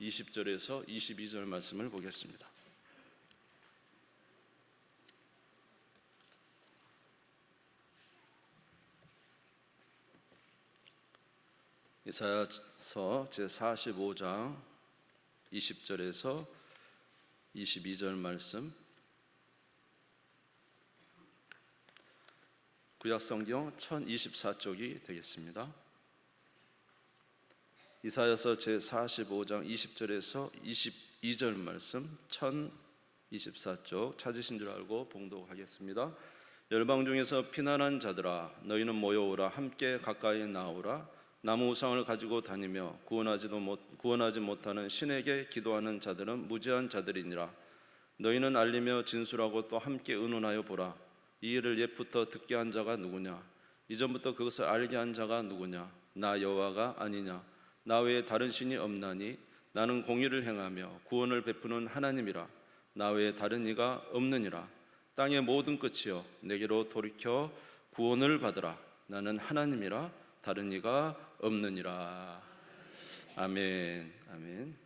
20절에서 22절 말씀을 보겠습니다. 이사야서 제45장 20절에서 22절 말씀, 구약성경 1024쪽이 되겠습니다. 이사야서 제45장 20절에서 22절 말씀 1024쪽 찾으신 줄 알고 봉독하겠습니다. 열방 중에서 피난한 자들아, 너희는 모여오라. 함께 가까이 나오라. 나무 우상을 가지고 다니며 구원하지 못하는 신에게 기도하는 자들은 무지한 자들이니라. 너희는 알리며 진술하고 또 함께 의논하여 보라. 이 일을 옛부터 듣게 한 자가 누구냐? 이전부터 그것을 알게 한 자가 누구냐? 나 여호와가 아니냐? 나 외에 다른 신이 없나니? 나는 공의를 행하며 구원을 베푸는 하나님이라. 나 외에 다른 이가 없느니라. 땅의 모든 끝이여, 내게로 돌이켜 구원을 받으라. 나는 하나님이라. 다른 이가 없느니라. 아멘. 아멘.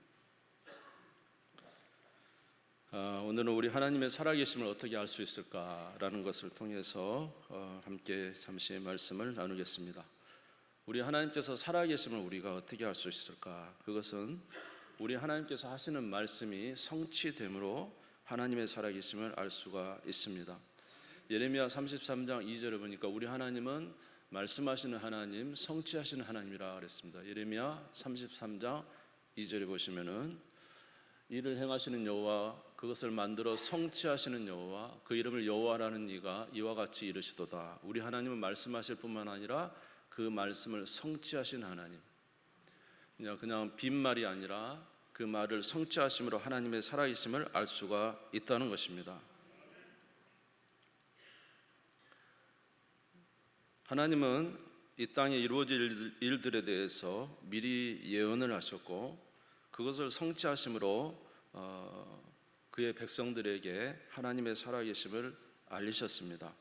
오늘은 우리 하나님의 살아계심을 어떻게 알 수 있을까라는 것을 통해서 함께 잠시 말씀을 나누겠습니다. 우리 하나님께서 살아계심을 우리가 어떻게 알 수 있을까? 그것은 우리 하나님께서 하시는 말씀이 성취됨으로 하나님의 살아계심을 알 수가 있습니다. 예레미야 33장 2절을 보니까 우리 하나님은 말씀하시는 하나님, 성취하시는 하나님이라 그랬습니다. 예레미야 33장 2절에 보시면은 이를 행하시는 여호와, 그것을 만들어 성취하시는 여호와, 그 이름을 여호와라는 이가 이와 같이 이르시도다. 우리 하나님은 말씀하실 뿐만 아니라 그 말씀을 성취하신 하나님, 그냥 빈말이 아니라 그 말을 성취하심으로 하나님의 살아계심을 알 수가 있다는 것입니다. 하나님은 이 땅에 이루어질 일들에 대해서 미리 예언을 하셨고 그것을 성취하심으로 그의 백성들에게 하나님의 살아계심을 알리셨습니다.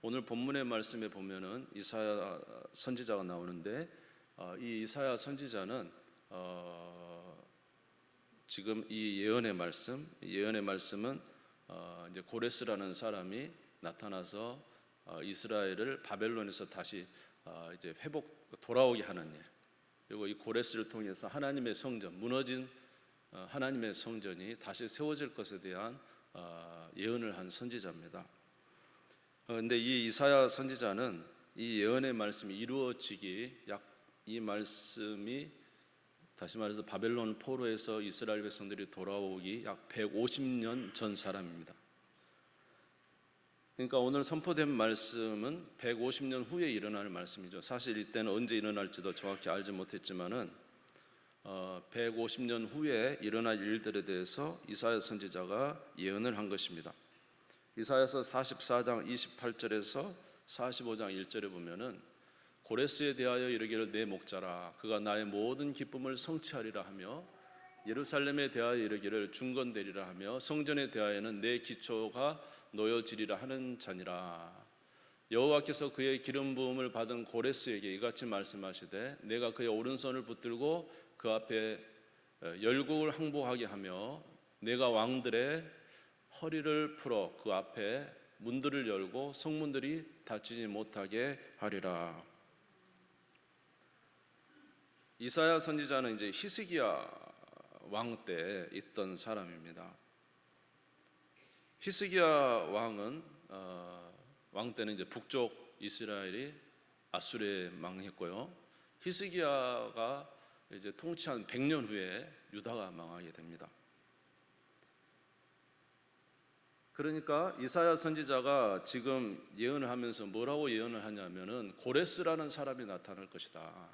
오늘 본문의 말씀에 보면은 이사야 선지자가 나오는데 이 이사야 선지자는 지금 이 예언의 말씀은 이제 고레스라는 사람이 나타나서 이스라엘을 바벨론에서 다시 이제 돌아오게 하는 일, 그리고 이 고레스를 통해서 하나님의 성전, 무너진 하나님의 성전이 다시 세워질 것에 대한 예언을 한 선지자입니다. 그런데 이 이사야 선지자는 이 예언의 말씀이 이루어지기 이 말씀이 다시 말해서 바벨론 포로에서 이스라엘 백성들이 돌아오기 약 150년 전 사람입니다. 그러니까 오늘 선포된 말씀은 150년 후에 일어날 말씀이죠. 사실 이때는 언제 일어날지도 정확히 알지 못했지만은 150년 후에 일어날 일들에 대해서 이사야 선지자가 예언을 한 것입니다. 이사야서 44장 28절에서 45장 1절에 보면은 고레스에 대하여 이르기를 내 목자라, 그가 나의 모든 기쁨을 성취하리라 하며, 예루살렘에 대하여 이르기를 중건되리라 하며, 성전에 대하여는 내 기초가 놓여지리라 하는 자니라. 여호와께서 그의 기름 부음을 받은 고레스에게 이같이 말씀하시되, 내가 그의 오른손을 붙들고 그 앞에 열국을 항복하게 하며, 내가 왕들의 허리를 풀어 그 앞에 문들을 열고 성문들이 닫히지 못하게 하리라. 이사야 선지자는 이제 히스기야 왕 때 있던 사람입니다. 히스기야 왕은 왕 때는 이제 북쪽 이스라엘이 아수르에 망했고요. 히스기야가 이제 통치한 100년 후에 유다가 망하게 됩니다. 그러니까 이사야 선지자가 지금 예언을 하면서 뭐라고 예언을 하냐면은 고레스라는 사람이 나타날 것이다.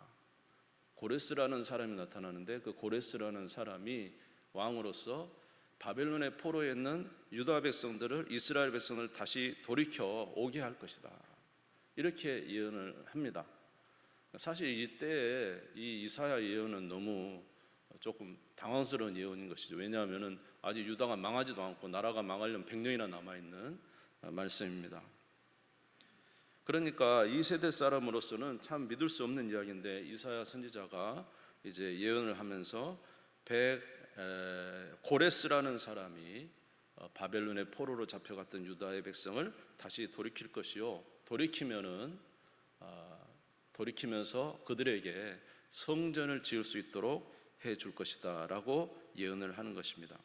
고레스라는 사람이 나타나는데 그 고레스라는 사람이 왕으로서 바벨론의 포로에 있는 유다 백성들을, 이스라엘 백성을 다시 돌이켜 오게 할 것이다. 이렇게 예언을 합니다. 사실 이때 이 이사야 예언은 너무 조금 당황스러운 예언인 것이죠. 왜냐하면 아직 유다가 망하지도 않고 나라가 망하려면 100년이나 남아있는 말씀입니다. 그러니까 이 세대 사람으로서는 참 믿을 수 없는 이야기인데 이사야 선지자가 이제 예언을 하면서 고레스라는 사람이 바벨론의 포로로 잡혀갔던 유다의 백성을 다시 돌이킬 것이요, 돌이키면서 그들에게 성전을 지을 수 있도록 해줄 것이다라고 예언을 하는 것입니다.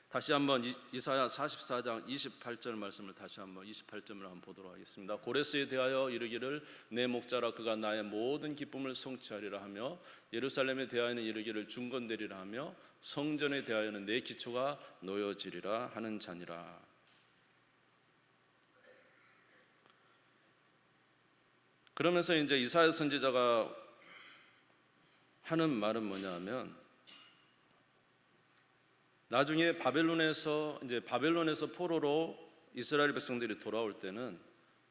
다시 한번 이사야 44장 28절 말씀을 다시 한번 28절을 한번 보도록 하겠습니다. 고레스에 대하여 이르기를 내 목자라 그가 나의 모든 기쁨을 성취하리라 하며 예루살렘에 대하여는 이르기를 중건되리라 하며 성전에 대하여는 내 기초가 놓여지리라 하는 자니라. 그러면서 이제 이사야 선지자가 하는 말은 뭐냐면, 나중에 바벨론에서 포로로 이스라엘 백성들이 돌아올 때는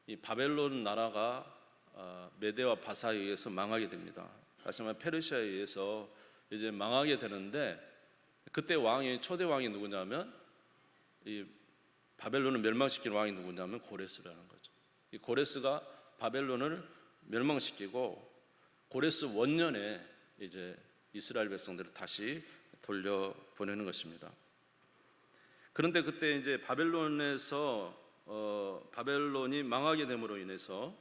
이 바벨론 나라가 메대와 바사에 의해서 망하게 됩니다. 다시 말해 페르시아에 의해서 이제 망하게 되는데, 그때 초대 왕이 누구냐면, 이 바벨론을 멸망시킨 왕이 누구냐면 고레스라는 거죠. 이 고레스가 바벨론을 멸망시키고 고레스 원년에 이제 이스라엘 백성들을 다시 돌려보내는 것입니다. 그런데 그때 이제 바벨론이 망하게 됨으로 인해서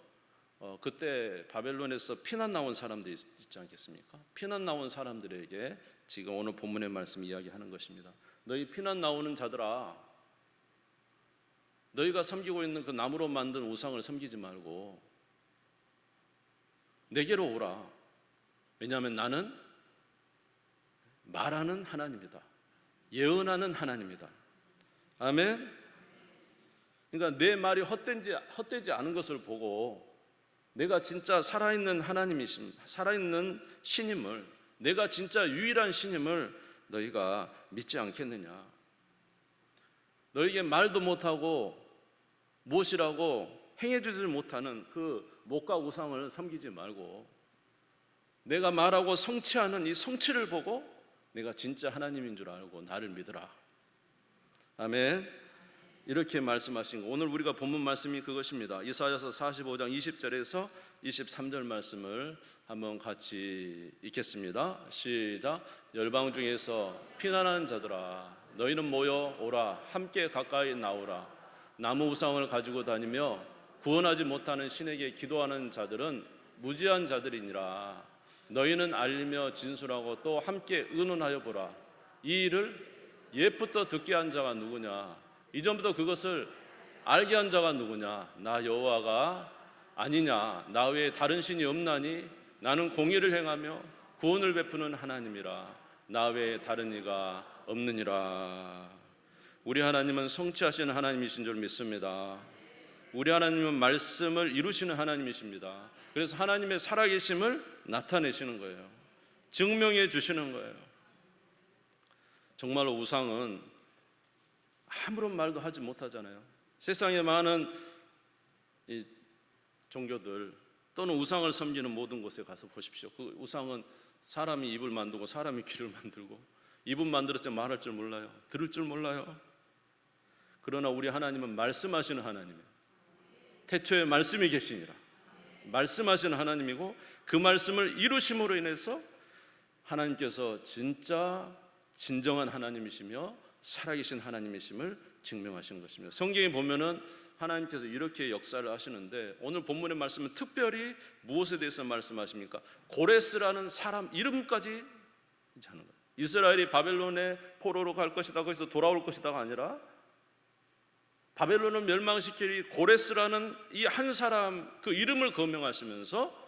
그때 바벨론에서 피난 나온 사람들이 있지 않겠습니까? 피난 나온 사람들에게 지금 오늘 본문의 말씀 이야기하는 것입니다. 너희 피난 나오는 자들아, 너희가 섬기고 있는 그 나무로 만든 우상을 섬기지 말고 내게로 오라. 왜냐하면 나는 말하는 하나님이다. 예언하는 하나님이다. 아멘. 그러니까 내 말이 헛되지 않은 것을 보고 내가 진짜 살아있는 살아있는 신임을, 내가 진짜 유일한 신임을 너희가 믿지 않겠느냐. 너희에게 말도 못하고 무엇이라고 행해주지 못하는 그 목과 우상을 섬기지 말고 내가 말하고 성취하는 이 성취를 보고 내가 진짜 하나님인 줄 알고 나를 믿으라. 아멘. 이렇게 말씀하신 거. 오늘 우리가 본문 말씀이 그것입니다. 이사야서 45장 20절에서 23절 말씀을 한번 같이 읽겠습니다. 시작. 열방 중에서 피난하는 자들아, 너희는 모여 오라. 함께 가까이 나오라. 나무 우상을 가지고 다니며 구원하지 못하는 신에게 기도하는 자들은 무지한 자들이니라. 너희는 알리며 진술하고 또 함께 의논하여 보라. 이 일을 옛부터 듣게 한 자가 누구냐? 이전부터 그것을 알게 한 자가 누구냐? 나 여호와가 아니냐? 나 외에 다른 신이 없나니? 나는 공의를 행하며 구원을 베푸는 하나님이라. 나 외에 다른 이가 없느니라. 우리 하나님은 성취하시는 하나님이신 줄 믿습니다. 우리 하나님은 말씀을 이루시는 하나님이십니다. 그래서 하나님의 살아계심을 나타내시는 거예요. 증명해 주시는 거예요. 정말로 우상은 아무런 말도 하지 못하잖아요. 세상에 많은 이 종교들 또는 우상을 섬기는 모든 곳에 가서 보십시오. 그 우상은 사람이 입을 만들고 사람이 귀를 만들고, 입은 만들었지 말할 줄 몰라요. 들을 줄 몰라요. 그러나 우리 하나님은 말씀하시는 하나님이에요. 태초에 말씀이 계시니라. 말씀하시는 하나님이고 그 말씀을 이루심으로 인해서 하나님께서 진짜 진정한 하나님이시며 살아계신 하나님이심을 증명하신 것입니다. 성경에 보면은 하나님께서 이렇게 역사를 하시는데, 오늘 본문의 말씀은 특별히 무엇에 대해서 말씀하십니까? 고레스라는 사람 이름까지 하는 거예요. 이스라엘이 바벨론의 포로로 갈 것이다, 거기서 돌아올 것이다가 아니라 바벨론을 멸망시킬 고레스라는 이 한 사람 그 이름을 거명하시면서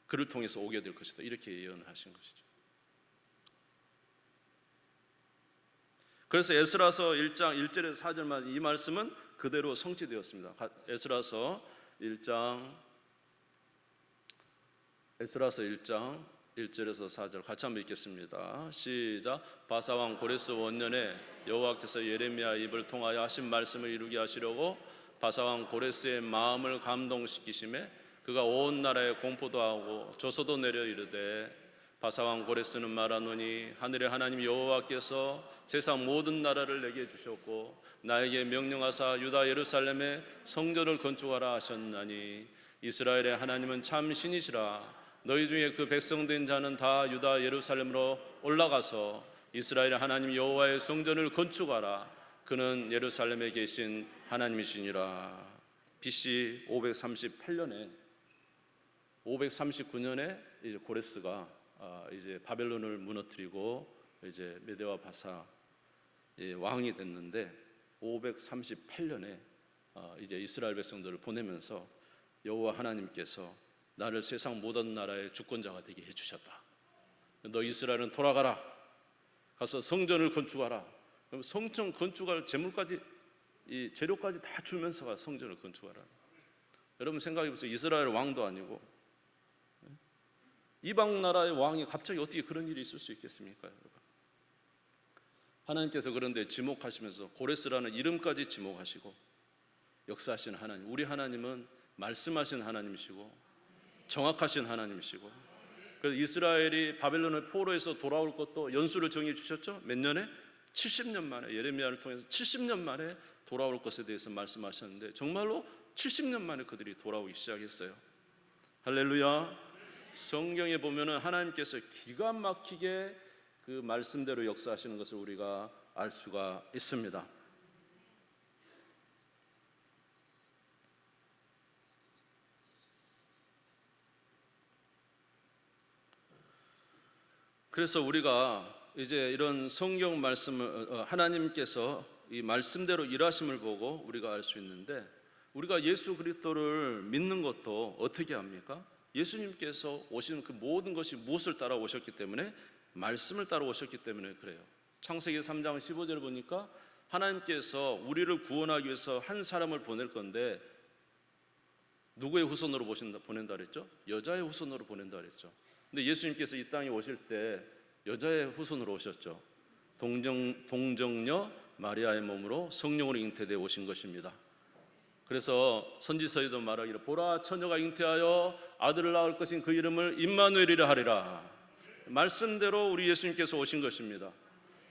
그를 통해서 오게 될 것이다, 이렇게 예언을 하신 것이죠. 그래서 에스라서 1장 1절에서 4절만 이 말씀은 그대로 성취되었습니다. 에스라서 1장 1절에서 4절 같이 한번 읽겠습니다. 시작. 바사왕 고레스 원년에 여호와께서 예레미야 입을 통하여 하신 말씀을 이루게 하시려고 바사왕 고레스의 마음을 감동시키심에 그가 온 나라에 공포도 하고 조서도 내려 이르되, 바사왕 고레스는 말하노니 하늘의 하나님 여호와께서 세상 모든 나라를 내게 주셨고 나에게 명령하사 유다 예루살렘에 성전을 건축하라 하셨나니 이스라엘의 하나님은 참 신이시라. 너희 중에 그 백성된 자는 다 유다 예루살렘으로 올라가서 이스라엘 하나님 여호와의 성전을 건축하라. 그는 예루살렘에 계신 하나님이시니라. BC 539년에 이제 고레스가 이제 바벨론을 무너뜨리고 이제 메대와 바사 왕이 됐는데 538년에 이제 이스라엘 백성들을 보내면서 여호와 하나님께서 나를 세상 모든 나라의 주권자가 되게 해주셨다. 너 이스라엘은 돌아가라. 가서 성전을 건축하라. 그럼 성전 건축할 재물까지 이 재료까지 다 주면서 성전을 건축하라. 여러분 생각해 보세요. 이스라엘 왕도 아니고 이방 나라의 왕이 갑자기 어떻게 그런 일이 있을 수 있겠습니까, 여러분? 하나님께서 그런데 지목하시면서 고레스라는 이름까지 지목하시고 역사하신 하나님, 우리 하나님은 말씀하신 하나님이시고 정확하신 하나님이시고, 그래서 이스라엘이 바벨론의 포로에서 돌아올 것도 연수를 정해 주셨죠. 몇 년에? 70년 만에, 예레미야를 통해서 70년 만에 돌아올 것에 대해서 말씀하셨는데 정말로 70년 만에 그들이 돌아오기 시작했어요. 할렐루야. 성경에 보면은 하나님께서 기가 막히게 그 말씀대로 역사하시는 것을 우리가 알 수가 있습니다. 그래서 우리가 이제 이런 성경 말씀을 하나님께서 이 말씀대로 일하심을 보고 우리가 알 수 있는데, 우리가 예수 그리스도를 믿는 것도 어떻게 합니까? 예수님께서 오시는 그 모든 것이 무엇을 따라 오셨기 때문에? 말씀을 따라 오셨기 때문에 그래요. 창세기 3장 15절을 보니까 하나님께서 우리를 구원하기 위해서 한 사람을 보낼 건데 누구의 후손으로 보낸다 그랬죠? 여자의 후손으로 보낸다 그랬죠. 근데 예수님께서 이 땅에 오실 때 여자의 후손으로 오셨죠. 동정녀 마리아의 몸으로 성령으로 잉태되어 오신 것입니다. 그래서 선지서에도 말하기를 보라 처녀가 잉태하여 아들을 낳을 것인 그 이름을 임마누엘이라 하리라. 말씀대로 우리 예수님께서 오신 것입니다.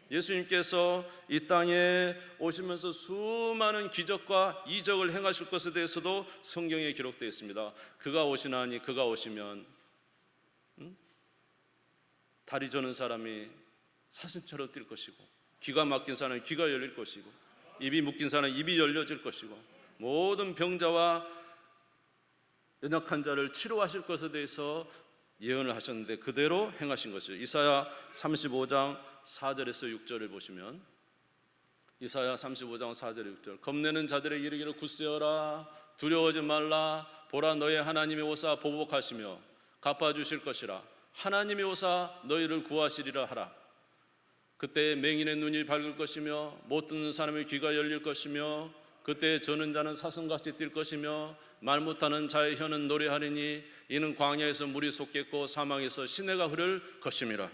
예수님께서 이 땅에 오시면서 수많은 기적과 이적을 행하실 것에 대해서도 성경에 기록되어 있습니다. 그가 오시나니 그가 오시면 다리 저는 사람이 사슴처럼 뛸 것이고, 귀가 막힌 사람이 귀가 열릴 것이고, 입이 묶인 사람이 입이 열려질 것이고, 모든 병자와 연약한 자를 치료하실 것에 대해서 예언을 하셨는데 그대로 행하신 것이죠. 이사야 35장 4절에서 6절을 보시면, 이사야 35장 4절 6절, 겁내는 자들의 이르기를 굳세어라 두려워하지 말라 보라 너의 하나님이 오사 보복하시며 갚아주실 것이라 하나님이 오사 너희를 구하시리라 하라. 그때 맹인의 눈이 밝을 것이며 못 듣는 사람의 귀가 열릴 것이며 그때 저는 자는 사슴같이 뛸 것이며 말 못하는 자의 혀는 노래하리니 이는 광야에서 물이 솟겠고 사망에서 시내가 흐를 것임이라.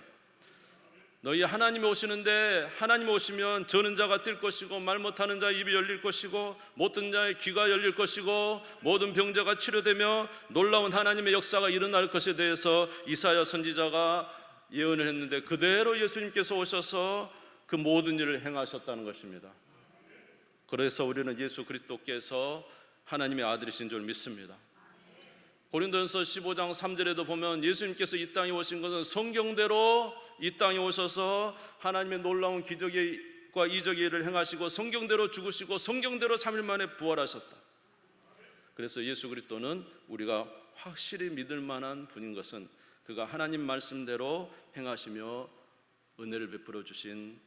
너희 하나님이 오시는데 하나님 오시면 저는 자가 뛸 것이고 말 못하는 자의 입이 열릴 것이고 못 듣는 자의 귀가 열릴 것이고 모든 병자가 치료되며 놀라운 하나님의 역사가 일어날 것에 대해서 이사야 선지자가 예언을 했는데 그대로 예수님께서 오셔서 그 모든 일을 행하셨다는 것입니다. 그래서 우리는 예수 그리스도께서 하나님의 아들이신 줄 믿습니다. 고린도전서 15장 3절에도 보면 예수님께서 이 땅에 오신 것은 성경대로 이 땅에 오셔서 하나님의 놀라운 기적과 이적의 일을 행하시고 성경대로 죽으시고 성경대로 3일 만에 부활하셨다. 그래서 예수 그리스도는 우리가 확실히 믿을 만한 분인 것은 그가 하나님 말씀대로 행하시며 은혜를 베풀어 주신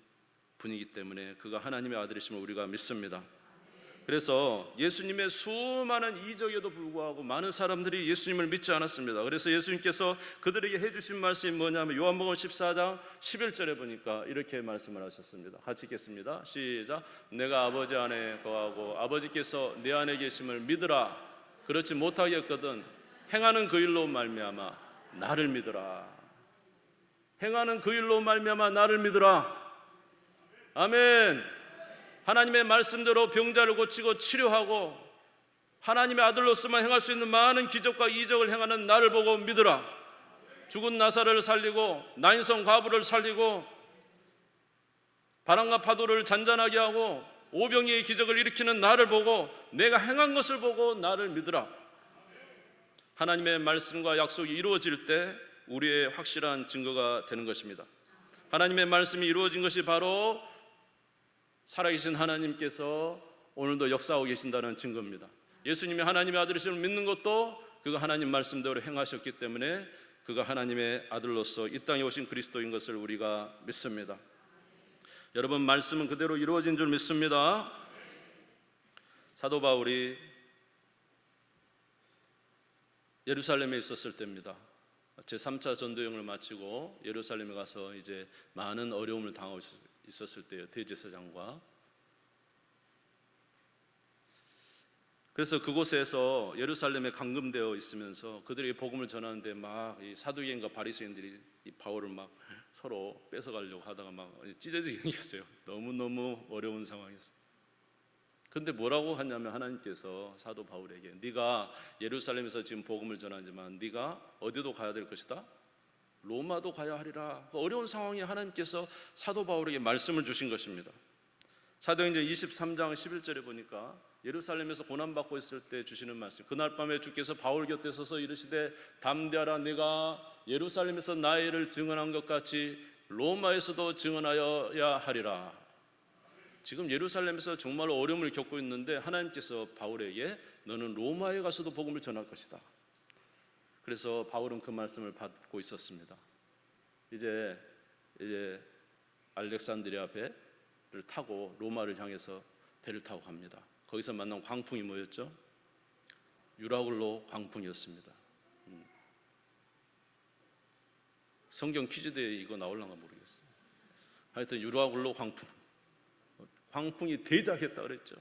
분이기 때문에 그가 하나님의 아들이심을 우리가 믿습니다. 그래서 예수님의 수많은 이적에도 불구하고 많은 사람들이 예수님을 믿지 않았습니다. 그래서 예수님께서 그들에게 해주신 말씀이 뭐냐면 요한복음 14장 11절에 보니까 이렇게 말씀을 하셨습니다. 같이 읽겠습니다. 시작. 내가 아버지 안에 거하고 아버지께서 내 안에 계심을 믿으라. 그렇지 못하겠거든 행하는 그 일로 말미암아 나를 믿으라. 행하는 그 일로 말미암아 나를 믿으라. 아멘. 하나님의 말씀대로 병자를 고치고 치료하고 하나님의 아들로서만 행할 수 있는 많은 기적과 이적을 행하는 나를 보고 믿으라. 죽은 나사로를 살리고 나인성 과부를 살리고 바람과 파도를 잔잔하게 하고 오병이의 기적을 일으키는 나를 보고 내가 행한 것을 보고 나를 믿으라. 하나님의 말씀과 약속이 이루어질 때 우리의 확실한 증거가 되는 것입니다. 하나님의 말씀이 이루어진 것이 바로 살아계신 하나님께서 오늘도 역사하고 계신다는 증거입니다. 예수님이 하나님의 아들이심을 믿는 것도 그가 하나님 말씀대로 행하셨기 때문에 그가 하나님의 아들로서 이 땅에 오신 그리스도인 것을 우리가 믿습니다. 여러분, 말씀은 그대로 이루어진 줄 믿습니다. 사도 바울이 예루살렘에 있었을 때입니다. 제3차 전도여행을 마치고 예루살렘에 가서 이제 많은 어려움을 당하고 있었을 때예요. 대제사장과. 그래서 그곳에서 예루살렘에 감금되어 있으면서 그들이 복음을 전하는데 막 이 사두개인과 바리새인들이 이 바울을 막 서로 뺏어가려고 하다가 막 찢어지게 생겼어요. 너무너무 어려운 상황이었어요. 근데 뭐라고 하냐면 하나님께서 사도 바울에게 네가 예루살렘에서 지금 복음을 전하지만 네가 어디도 가야 될 것이다? 로마도 가야 하리라. 그 어려운 상황에 하나님께서 사도 바울에게 말씀을 주신 것입니다. 사도행전 23장 11절에 보니까 예루살렘에서 고난받고 있을 때 주시는 말씀, 그날 밤에 주께서 바울 곁에 서서 이르시되 담대하라, 네가 예루살렘에서 나의 일을 증언한 것 같이 로마에서도 증언하여야 하리라. 지금 예루살렘에서 정말 어려움을 겪고 있는데 하나님께서 바울에게 너는 로마에 가서도 복음을 전할 것이다. 그래서 바울은 그 말씀을 받고 있었습니다. 이제 알렉산드리아 배를 타고 로마를 향해서 배를 타고 갑니다. 거기서 만난 광풍이 뭐였죠? 유라굴로 광풍이었습니다. 성경 퀴즈대에 이거 나올란가 모르겠어요. 하여튼 유라굴로 광풍이 대작했다 그랬죠.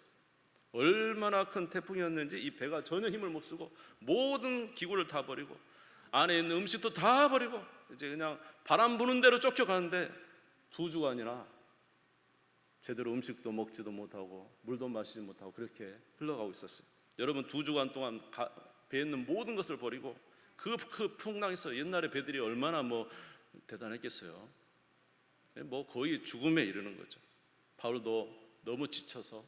얼마나 큰 태풍이었는지 이 배가 전혀 힘을 못 쓰고 모든 기구를 다 버리고 안에 있는 음식도 다 버리고 이제 그냥 바람 부는 대로 쫓겨가는데 2주간이나 제대로 음식도 먹지도 못하고 물도 마시지 못하고 그렇게 흘러가고 있었어요. 여러분, 2주간 동안 배에 있는 모든 것을 버리고 그 풍랑에서 옛날에 배들이 얼마나 대단했겠어요. 거의 죽음에 이르는 거죠. 바울도 너무 지쳐서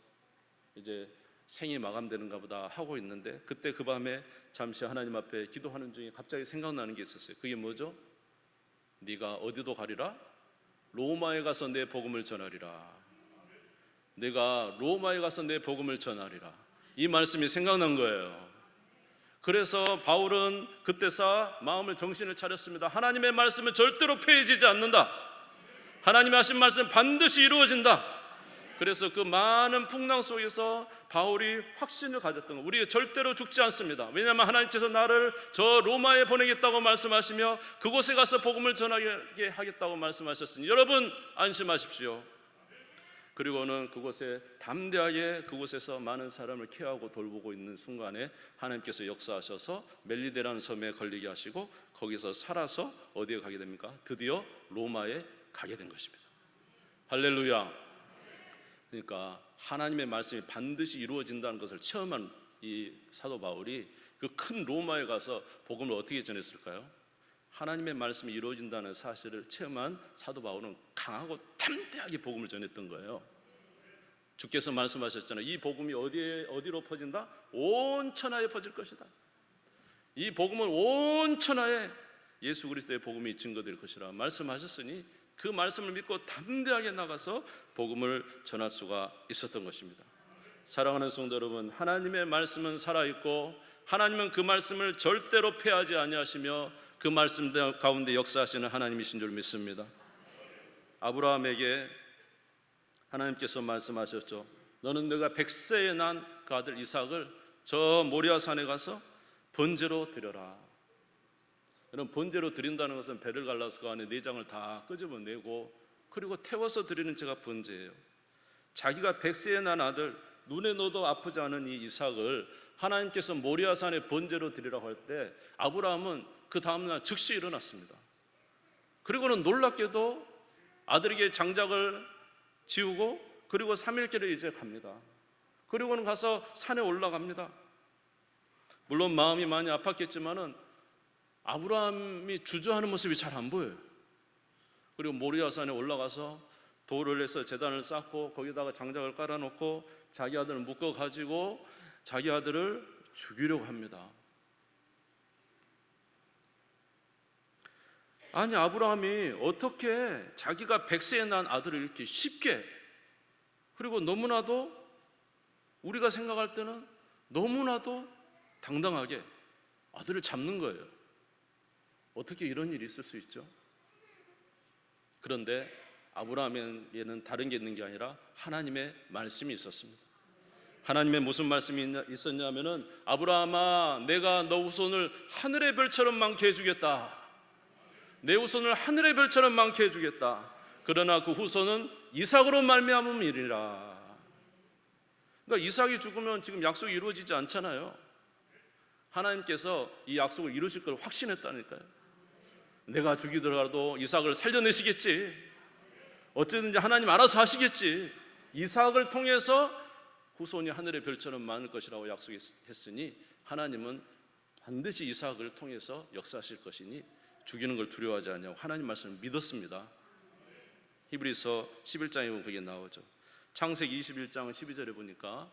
이제 생이 마감되는가 보다 하고 있는데 그때 그 밤에 잠시 하나님 앞에 기도하는 중에 갑자기 생각나는 게 있었어요. 그게 뭐죠? 네가 어디도 가리라? 로마에 가서 내 복음을 전하리라. 내가 로마에 가서 내 복음을 전하리라. 이 말씀이 생각난 거예요. 그래서 바울은 그때서 정신을 차렸습니다. 하나님의 말씀은 절대로 폐해지지 않는다. 하나님이 하신 말씀 반드시 이루어진다. 그래서 그 많은 풍랑 속에서 바울이 확신을 가졌던 거, 우리가 절대로 죽지 않습니다. 왜냐하면 하나님께서 나를 저 로마에 보내겠다고 말씀하시며 그곳에 가서 복음을 전하게 하겠다고 말씀하셨으니 여러분 안심하십시오. 그리고는 그곳에 담대하게 그곳에서 많은 사람을 케어하고 돌보고 있는 순간에 하나님께서 역사하셔서 멜리데라는 섬에 걸리게 하시고 거기서 살아서 어디에 가게 됩니까? 드디어 로마에 가게 된 것입니다. 할렐루야. 그러니까 하나님의 말씀이 반드시 이루어진다는 것을 체험한 이 사도 바울이 그 큰 로마에 가서 복음을 어떻게 전했을까요? 하나님의 말씀이 이루어진다는 사실을 체험한 사도 바울은 강하고 담대하게 복음을 전했던 거예요. 주께서 말씀하셨잖아요. 이 복음이 어디로 퍼진다? 온 천하에 퍼질 것이다. 이 복음은 온 천하에 예수 그리스도의 복음이 증거될 것이라 말씀하셨으니 그 말씀을 믿고 담대하게 나가서 복음을 전할 수가 있었던 것입니다. 사랑하는 성도 여러분, 하나님의 말씀은 살아있고 하나님은 그 말씀을 절대로 폐하지 아니하시며 그 말씀 가운데 역사하시는 하나님이신 줄 믿습니다. 아브라함에게 하나님께서 말씀하셨죠. 너는 네가 100세에 난 그 아들 이삭을 저 모리아산에 가서 번제로 드려라. 여러분, 번제로 드린다는 것은 배를 갈라서 그 안에 내장을 다 끄집어내고 그리고 태워서 드리는 제가 번제예요. 자기가 100세에 난 아들, 눈에 넣어도 아프지 않은 이 이삭을 하나님께서 모리아산에 번제로 드리라고 할 때 아브라함은 그 다음날 즉시 일어났습니다. 그리고는 놀랍게도 아들에게 장작을 지우고 그리고 3일길을 이제 갑니다. 그리고는 가서 산에 올라갑니다. 물론 마음이 많이 아팠겠지만은 아브라함이 주저하는 모습이 잘 안 보여요. 그리고 모리아산에 올라가서 돌을 내서 제단을 쌓고 거기다가 장작을 깔아놓고 자기 아들을 묶어가지고 자기 아들을 죽이려고 합니다. 아니, 아브라함이 어떻게 자기가 100세에 난 아들을 이렇게 쉽게, 그리고 너무나도 우리가 생각할 때는 너무나도 당당하게 아들을 잡는 거예요. 어떻게 이런 일이 있을 수 있죠? 그런데 아브라함에게는 다른 게 있는 게 아니라 하나님의 말씀이 있었습니다. 하나님의 무슨 말씀이 있었냐면은, 아브라함아, 내가 너 후손을 하늘의 별처럼 많게 해주겠다. 내 후손을 하늘의 별처럼 많게 해주겠다. 그러나 그 후손은 이삭으로 말미암음이리라. 그러니까 이삭이 죽으면 지금 약속이 이루어지지 않잖아요. 하나님께서 이 약속을 이루실 걸 확신했다니까요. 내가 죽이더라도 이삭을 살려내시겠지. 어쨌든지 하나님 알아서 하시겠지. 이삭을 통해서 후손이 하늘의 별처럼 많을 것이라고 약속했으니 하나님은 반드시 이삭을 통해서 역사하실 것이니 죽이는 걸 두려워하지 않냐고 하나님 말씀을 믿었습니다. 히브리서 11장에 보면 그게 나오죠. 창세기 21장 12절에 보니까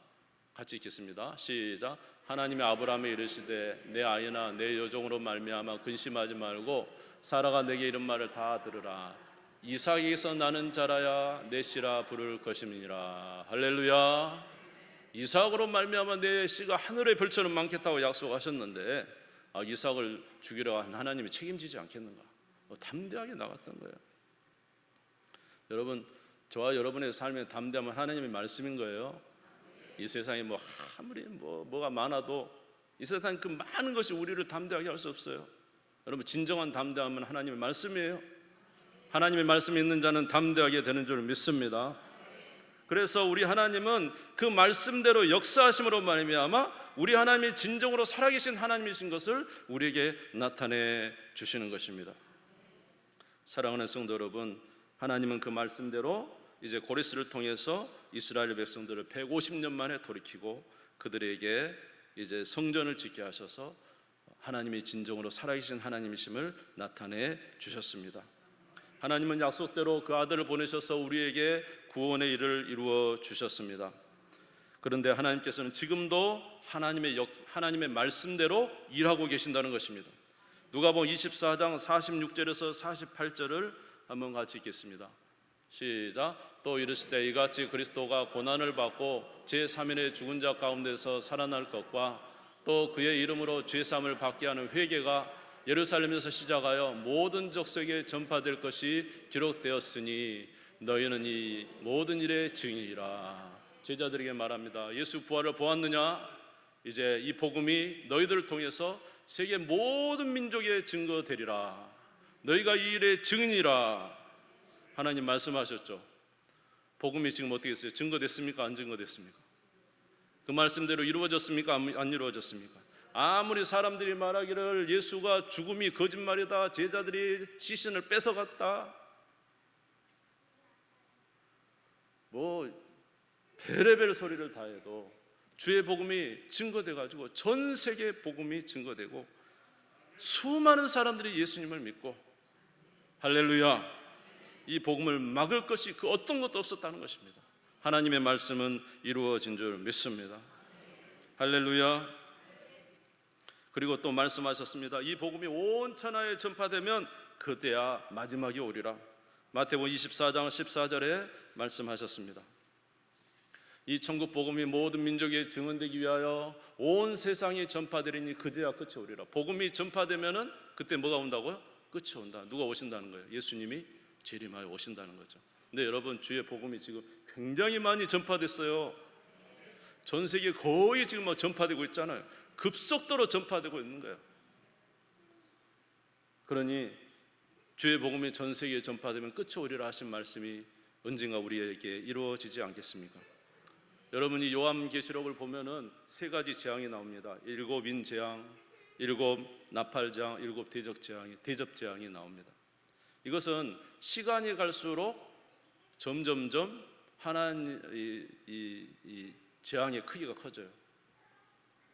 같이 읽겠습니다. 시작. 하나님이 아브라함에 이르시되 내 아이나 내 여종으로 말미암아 근심하지 말고 사라가 내게 이런 말을 다 들으라. 이삭에게서 나는 자라야 내 씨라 부를 것임이니라. 할렐루야. 이삭으로 말미암아 내 씨가 하늘의 별처럼 많겠다고 약속하셨는데 이삭을 죽이려 한 하나님이 책임지지 않겠는가? 담대하게 나갔던 거예요. 여러분, 저와 여러분의 삶에 담대함은 하나님의 말씀인 거예요. 이 세상에 뭐 아무리 뭐가 많아도 이 세상 그 많은 것이 우리를 담대하게 할 수 없어요. 여러분, 진정한 담대함은 하나님의 말씀이에요. 하나님의 말씀이 있는 자는 담대하게 되는 줄 믿습니다. 그래서 우리 하나님은 그 말씀대로 역사하심으로 말미암아 우리 하나님이 진정으로 살아계신 하나님이신 것을 우리에게 나타내 주시는 것입니다. 사랑하는 성도 여러분, 하나님은 그 말씀대로 이제 고레스를 통해서 이스라엘 백성들을 150년 만에 돌이키고 그들에게 이제 성전을 짓게 하셔서 하나님이 진정으로 살아계신 하나님이심을 나타내 주셨습니다. 하나님은 약속대로 그 아들을 보내셔서 우리에게 구원의 일을 이루어 주셨습니다. 그런데 하나님께서는 지금도 하나님의 말씀대로 일하고 계신다는 것입니다. 누가복음 24장 46절에서 48절을 한번 같이 읽겠습니다. 시작. 또 이르시되 이같이 그리스도가 고난을 받고 제3일에 죽은 자 가운데서 살아날 것과 또 그의 이름으로 죄사함을 받게 하는 회개가 예루살렘에서 시작하여 모든 족속에 전파될 것이 기록되었으니 너희는 이 모든 일의 증인이라. 제자들에게 말합니다. 예수 부활을 보았느냐? 이제 이 복음이 너희들을 통해서 세계 모든 민족에 증거되리라. 너희가 이 일의 증인이라. 하나님 말씀하셨죠. 복음이 지금 어떻게 됐어요? 증거됐습니까? 안 증거됐습니까? 그 말씀대로 이루어졌습니까? 안 이루어졌습니까? 아무리 사람들이 말하기를 예수가 죽음이 거짓말이다, 제자들이 시신을 뺏어갔다, 뭐 별의별 소리를 다 해도 주의 복음이 증거돼 가지고 전 세계 복음이 증거되고 수많은 사람들이 예수님을 믿고, 할렐루야, 이 복음을 막을 것이 그 어떤 것도 없었다는 것입니다. 하나님의 말씀은 이루어진 줄 믿습니다. 할렐루야. 그리고 또 말씀하셨습니다. 이 복음이 온 천하에 전파되면 그때야 마지막이 오리라. 마태복음 24장 14절에 말씀하셨습니다. 이 천국 복음이 모든 민족에 증언되기 위하여 온 세상에 전파되리니 그제야 끝이 오리라. 복음이 전파되면은 그때 뭐가 온다고요? 끝이 온다. 누가 오신다는 거예요? 예수님이 재림하여 오신다는 거죠. 근데 여러분, 주의 복음이 지금 굉장히 많이 전파됐어요. 전 세계 거의 지금 전파되고 있잖아요. 급속도로 전파되고 있는 거예요. 그러니 주의 복음이 전 세계에 전파되면 끝이 오리라 하신 말씀이 언젠가 우리에게 이루어지지 않겠습니까? 여러분이 요한계시록을 보면은 세 가지 재앙이 나옵니다. 7인 재앙, 7 나팔재앙, 7 대접재앙이 나옵니다. 이것은 시간이 갈수록 점점점 이 재앙의 크기가 커져요.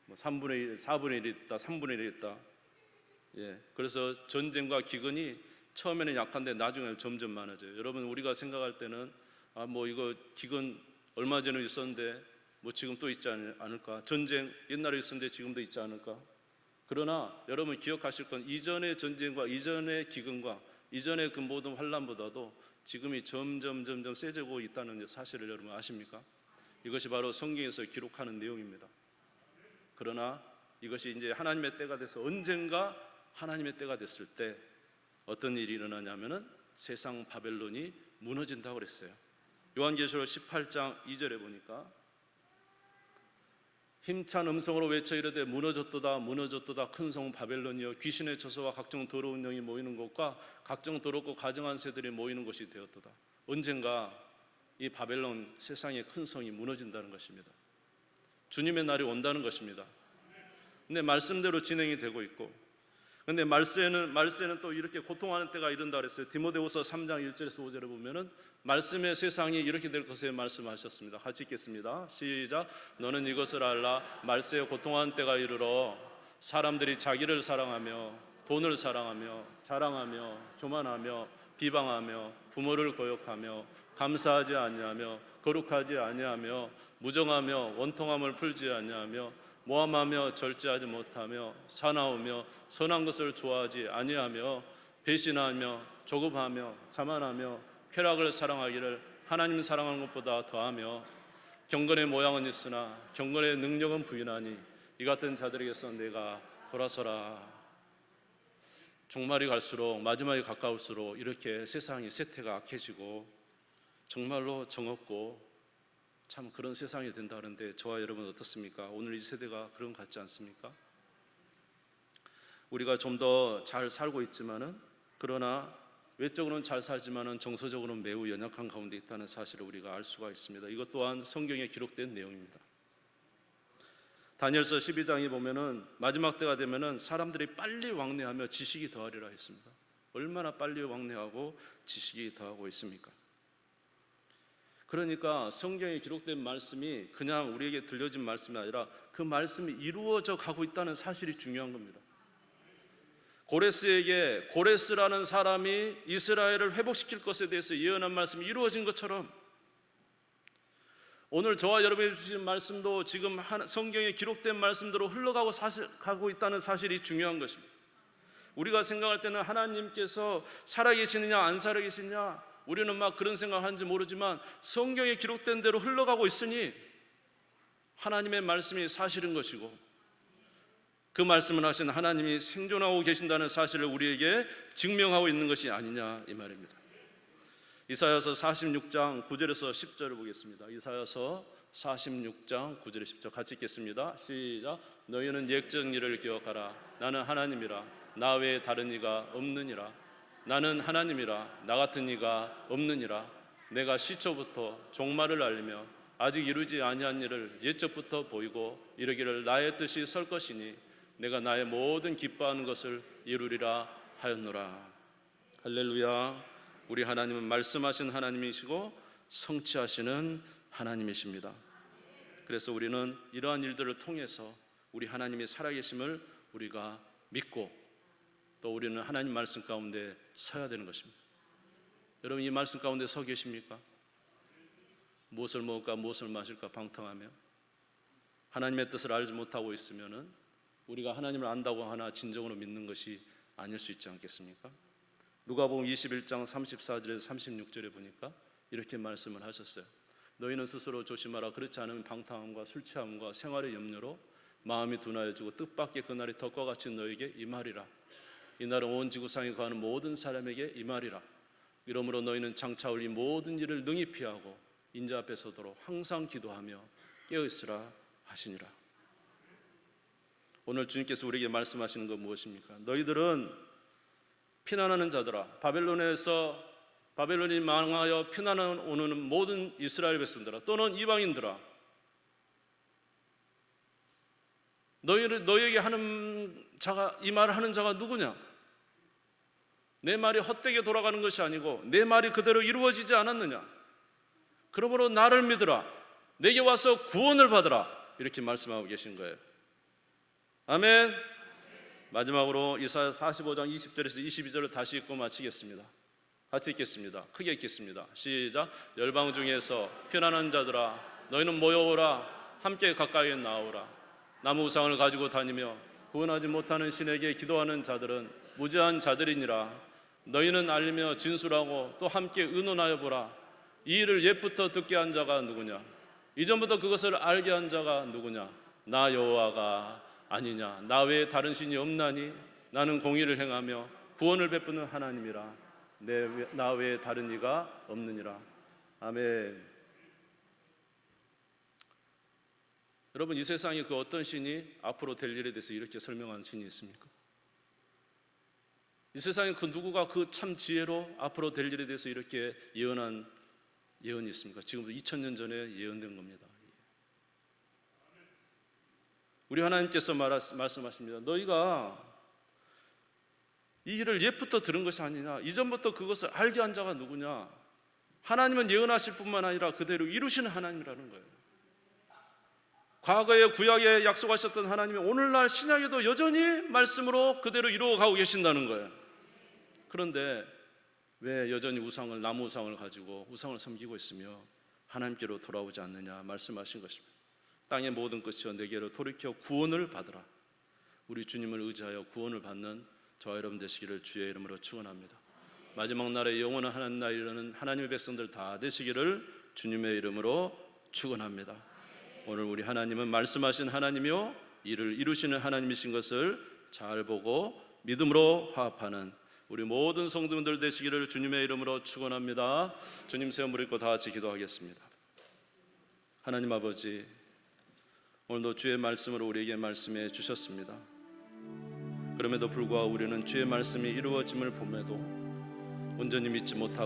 뭐 3분의 1, 4분의 1이 있다, 3분의 1이 있다. 그래서 전쟁과 기근이 처음에는 약한데 나중에 점점 많아져요. 여러분, 우리가 생각할 때는 뭐 이거 기근 얼마 전에 있었는데 뭐 지금 또 있지 않을까? 전쟁 옛날에 있었는데 지금도 있지 않을까? 그러나 여러분 기억하실 건 이전의 전쟁과 이전의 기근과 이전의 그 모든 환난보다도 지금이 점점 세지고 있다는 사실을 여러분 아십니까? 이것이 바로 성경에서 기록하는 내용입니다. 그러나 이것이 이제 하나님의 때가 돼서 언젠가 하나님의 때가 됐을 때 어떤 일이 일어나냐면은 세상 바벨론이 무너진다고 그랬어요. 요한계시록 18장 2절에 보니까 힘찬 음성으로 외쳐 이르되 무너졌도다 무너졌도다 큰 성 바벨론이여 귀신의 처소와 각종 더러운 영이 모이는 곳과 각종 더럽고 가증한 새들이 모이는 곳이 되었도다. 언젠가 이 바벨론 세상의 큰 성이 무너진다는 것입니다. 주님의 날이 온다는 것입니다. 근데 말씀대로 진행이 되고 있고, 근데 말세는 또 이렇게 고통하는 때가 이른다 그랬어요. 디모데후서 3장 1절에서 5절에 보면은 말씀의 세상이 이렇게 될 것에 말씀하셨습니다. 같이 읽겠습니다. 시작. 너는 이것을 알라. 말세에 고통하는 때가 이르러 사람들이 자기를 사랑하며 돈을 사랑하며 자랑하며 교만하며 비방하며 부모를 거역하며 감사하지 아니하며 거룩하지 아니하며 무정하며 원통함을 풀지 아니하며 모함하며 절제하지 못하며 사나우며 선한 것을 좋아하지 아니하며 배신하며 조급하며 자만하며 쾌락을 사랑하기를 하나님 사랑하는 것보다 더하며 경건의 모양은 있으나 경건의 능력은 부인하니 이 같은 자들에게서 내가 돌아서라. 종말이 갈수록 마지막이 가까울수록 이렇게 세상이 세태가 악해지고 정말로 정없고 참 그런 세상이 된다 하는데 저와 여러분 어떻습니까? 오늘 이 세대가 그런 것 같지 않습니까? 우리가 좀 더 잘 살고 있지만은 그러나 외적으로는 잘 살지만은 정서적으로는 매우 연약한 가운데 있다는 사실을 우리가 알 수가 있습니다. 이것 또한 성경에 기록된 내용입니다. 다니엘서 12장에 보면은 마지막 때가 되면은 사람들이 빨리 왕래하며 지식이 더하리라 했습니다. 얼마나 빨리 왕래하고 지식이 더하고 있습니까? 그러니까 성경에 기록된 말씀이 그냥 우리에게 들려진 말씀이 아니라 그 말씀이 이루어져 가고 있다는 사실이 중요한 겁니다. 고레스에게 고레스라는 사람이 이스라엘을 회복시킬 것에 대해서 예언한 말씀이 이루어진 것처럼 오늘 저와 여러분이 주신 말씀도 지금 성경에 기록된 말씀대로 흘러가고 가고 있다는 사실이 중요한 것입니다. 우리가 생각할 때는 하나님께서 살아계시느냐 안 살아계시느냐 우리는 막 그런 생각하는지 모르지만 성경에 기록된 대로 흘러가고 있으니 하나님의 말씀이 사실인 것이고 그 말씀을 하신 하나님이 생존하고 계신다는 사실을 우리에게 증명하고 있는 것이 아니냐 이 말입니다. 이사야서 46장 9절에서 10절을 보겠습니다. 이사야서 46장 9절에 10절 같이 읽겠습니다. 시작. 너희는 옛적 일을 기억하라. 나는 하나님이라. 나 외에 다른 이가 없느니라. 나는 하나님이라. 나 같은 이가 없느니라. 내가 시초부터 종말을 알리며 아직 이루지 아니한 일을 옛적부터 보이고 이르기를 나의 뜻이 설 것이니 내가 나의 모든 기뻐하는 것을 이루리라 하였노라. 할렐루야. 우리 하나님은 말씀하신 하나님이시고 성취하시는 하나님이십니다. 그래서 우리는 이러한 일들을 통해서 우리 하나님의 살아계심을 우리가 믿고 또 우리는 하나님 말씀 가운데 서야 되는 것입니다. 여러분 이 말씀 가운데 서 계십니까? 무엇을 먹을까 무엇을 마실까 방탕하며 하나님의 뜻을 알지 못하고 있으면은 우리가 하나님을 안다고 하나 진정으로 믿는 것이 아닐 수 있지 않겠습니까? 누가복음 21장 34절에서 36절에 보니까 이렇게 말씀을 하셨어요. 너희는 스스로 조심하라. 그렇지 않으면 방탕함과 술 취함과 생활의 염려로 마음이 둔하여지고 뜻밖의 그날이 덕과 같이 너에게 임하리라. 이날은 온 지구상에 거하는 모든 사람에게 임하리라. 이러므로 너희는 장차 올 이 모든 일을 능히 피하고 인자 앞에 서도록 항상 기도하며 깨어있으라 하시니라. 오늘 주님께서 우리에게 말씀하시는 건 무엇입니까? 너희들은 피난하는 자들아, 바벨론이 망하여 피난하는 모든 이스라엘 백성들아 또는 이방인들아, 너희에게 하는 자가, 이 말을 하는 자가 누구냐? 내 말이 헛되게 돌아가는 것이 아니고 내 말이 그대로 이루어지지 않았느냐? 그러므로 나를 믿으라. 내게 와서 구원을 받으라. 이렇게 말씀하고 계신 거예요. 아멘. 마지막으로 이사야 45장 20절에서 22절을 다시 읽고 마치겠습니다. 같이 읽겠습니다. 크게 읽겠습니다. 시작. 열방 중에서 편안한 자들아 너희는 모여오라. 함께 가까이에 나오라. 나무 우상을 가지고 다니며 구원하지 못하는 신에게 기도하는 자들은 무죄한 자들이니라. 너희는 알며 진술하고 또 함께 의논하여 보라. 이 일을 옛부터 듣게 한 자가 누구냐? 이전부터 그것을 알게 한 자가 누구냐? 나 여호와가 아니냐? 나 외에 다른 신이 없나니? 나는 공의를 행하며 구원을 베푸는 하나님이라. 나 외에 다른 이가 없느니라. 아멘. 여러분, 이 세상에 그 어떤 신이 앞으로 될 일에 대해서 이렇게 설명하는 신이 있습니까? 이 세상에 그 누구가 그 참 지혜로 앞으로 될 일에 대해서 이렇게 예언한 예언이 있습니까? 지금부터 2000년 전에 예언된 겁니다. 우리 하나님께서 말씀하십니다. 너희가 이 일을 옛부터 들은 것이 아니냐? 이전부터 그것을 알게 한 자가 누구냐? 하나님은 예언하실 뿐만 아니라 그대로 이루시는 하나님이라는 거예요. 과거에 구약에 약속하셨던 하나님이 오늘날 신약에도 여전히 말씀으로 그대로 이루어가고 계신다는 거예요. 그런데 왜 여전히 나무 우상을 가지고 우상을 섬기고 있으며 하나님께로 돌아오지 않느냐 말씀하신 것입니다. 땅의 모든 것이여 내게로 돌이켜 구원을 받으라. 우리 주님을 의지하여 구원을 받는 저와 여러분 되시기를 주의 이름으로 축원합니다. 마지막 날에 영원한 하나님 나라에 이르는 하나님의 백성들 다 되시기를 주님의 이름으로 축원합니다. 오늘 우리 하나님은 말씀하신 하나님이요 이를 이루시는 하나님이신 것을 잘 보고 믿음으로 화합하는 우리 모든 성도분들 되시기를 주님의 이름으로 축원합니다. 주님 세워 무릎 꿇고 다 같이 기도하겠습니다. 하나님 아버지, 오늘도 주의 말씀으로 우리에게 말씀해 주셨습니다. 그럼에도 불구하고 우리는 주의 말씀이 이루어짐을 봄에도 온전히 믿지 못하고